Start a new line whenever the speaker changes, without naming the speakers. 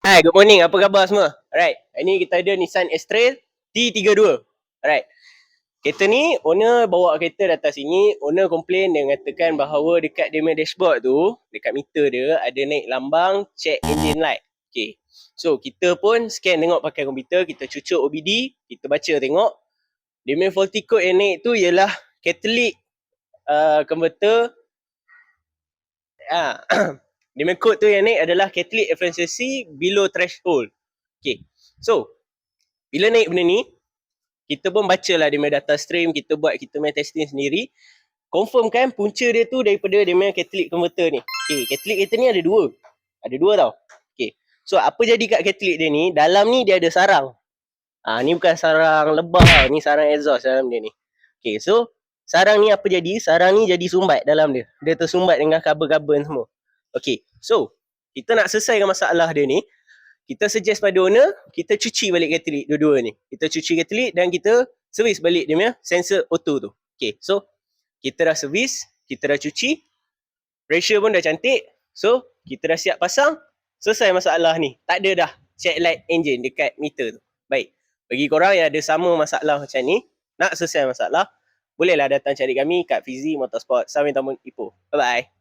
Hai, good morning. Apa khabar semua? Alright. Hari ni kita ada Nissan X-Trail T32. Alright. Kereta ni, owner bawa kereta datang sini. Owner komplain dia mengatakan bahawa dekat dia punya dashboard tu, dekat meter dia, ada naik lambang check engine light. Okay. So, kita pun scan tengok pakai komputer. Kita cucuk OBD. Kita baca tengok. Dia punya faulty code yang naik tu ialah catalytic converter. Dia punya code tu yang naik adalah catalytic efficiency below threshold. Okay. So, bila naik benda ni, kita pun bacalah dia punya data stream, kita buat kita punya testing sendiri. Confirm kan punca dia tu daripada dia punya catalytic converter ni. Okay, catalytic kita ni ada dua. Ada dua tau. Okay. So, apa jadi kat catalytic dia ni, dalam ni dia ada sarang. Ni bukan sarang lebah tau, ni sarang exhaust dalam dia ni. Okay, so sarang ni apa jadi? Sarang ni jadi sumbat dalam dia. Dia tersumbat dengan kabel-kabel semua. Okay, so kita nak selesaikan masalah dia ni, kita suggest pada owner, kita cuci balik catalytic dua-dua ni. Kita cuci catalytic dan kita servis balik dia punya sensor auto tu. Okay, so kita dah servis, kita dah cuci, pressure pun dah cantik. So, kita dah siap pasang, selesai masalah ni. Tak ada dah check light engine dekat meter tu. Baik, bagi korang yang ada sama masalah macam ni, nak selesai masalah, bolehlah datang cari kami kat Fizi Motorsport, Sarawak Tamun Ipoh. Bye-bye.